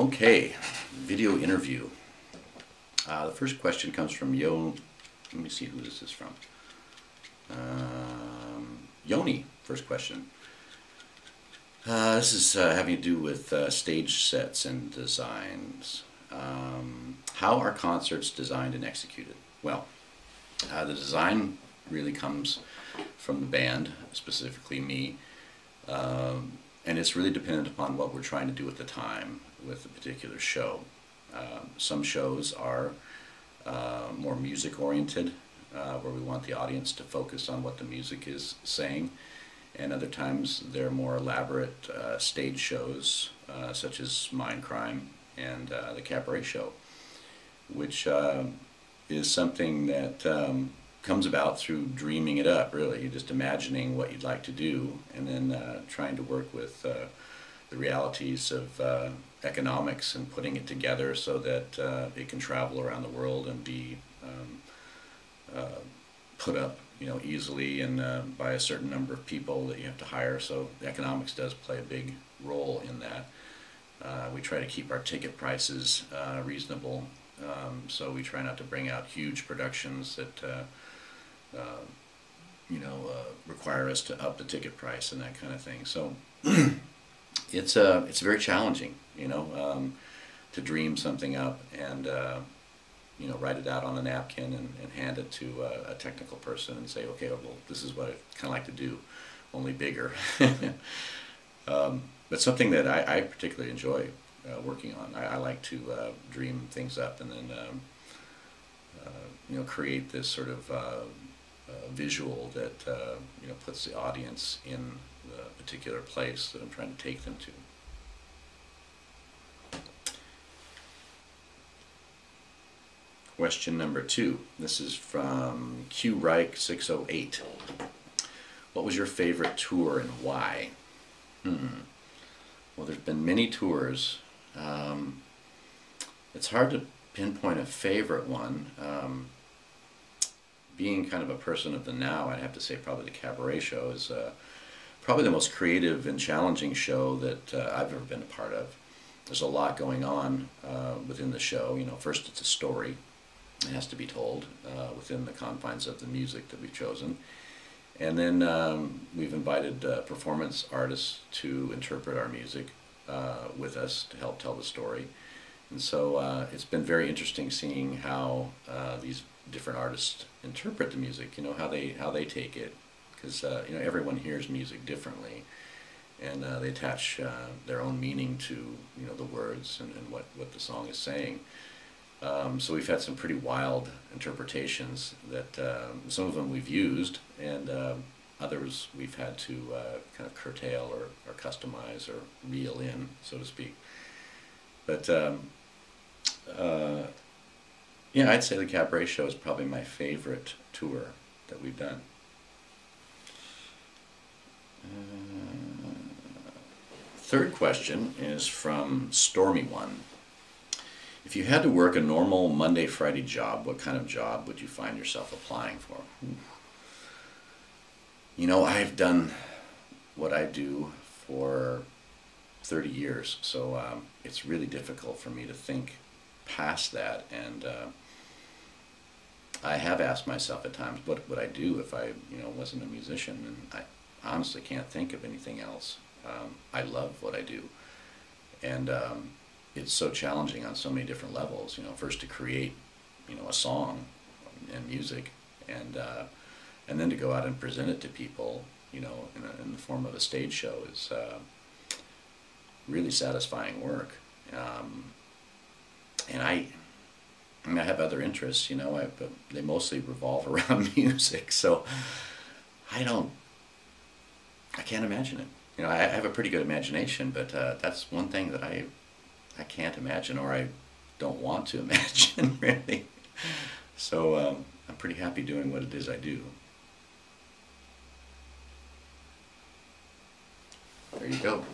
Okay, video interview. The first question comes from let me see who this is from. Yoni, first question. This is having to do with stage sets and designs. How are concerts designed and executed? Well, the design really comes from the band, specifically me, and it's really dependent upon what we're trying to do at the time with a particular show. Some shows are more music oriented, where we want the audience to focus on what the music is saying, and other times they're more elaborate stage shows, such as Mind Crime and the Cabaret Show, which is something that comes about through dreaming it up, really. You're just imagining what you'd like to do and then trying to work with the realities of economics and putting it together so that it can travel around the world and be put up, easily and by a certain number of people that you have to hire. So the economics does play a big role in that. We try to keep our ticket prices reasonable, so we try not to bring out huge productions that require us to up the ticket price and that kind of thing. So it's very challenging, to dream something up and write it out on a napkin and hand it to a technical person and say, okay, well, this is what I kind of like to do, only bigger. But something that I particularly enjoy working on. I like to dream things up and then create this sort of visual that puts the audience in the particular place that I'm trying to take them to. Question number 2. This is from queensryche 608. What was your favorite tour and why? Well, there's been many tours. It's hard to pinpoint a favorite one. Being kind of a person of the now, I'd have to say probably the Cabaret Show is probably the most creative and challenging show that I've ever been a part of. There's a lot going on within the show. First it's a story. It has to be told within the confines of the music that we've chosen. And then we've invited performance artists to interpret our music with us to help tell the story. And so it's been very interesting seeing how these different artists interpret the music, how they take it, because everyone hears music differently, and they attach their own meaning to the words and what the song is saying. So we've had some pretty wild interpretations that some of them we've used, and others we've had to kind of curtail or customize or reel in, so to speak. But I'd say the Cabaret Show is probably my favorite tour that we've done. Third question is from Stormy One. If you had to work a normal Monday, Friday job, what kind of job would you find yourself applying for? I've done what I do for 30 years, so it's really difficult for me to think past that, and I have asked myself at times, what would I do if I wasn't a musician, and I honestly can't think of anything else. I love what I do, and it's so challenging on so many different levels. First to create a song and music, and then to go out and present it to people in the form of a stage show is really satisfying work. And I have other interests, but they mostly revolve around music, so I can't imagine it. I have a pretty good imagination, but that's one thing that I can't imagine, or I don't want to imagine, really. So I'm pretty happy doing what it is I do. There you go.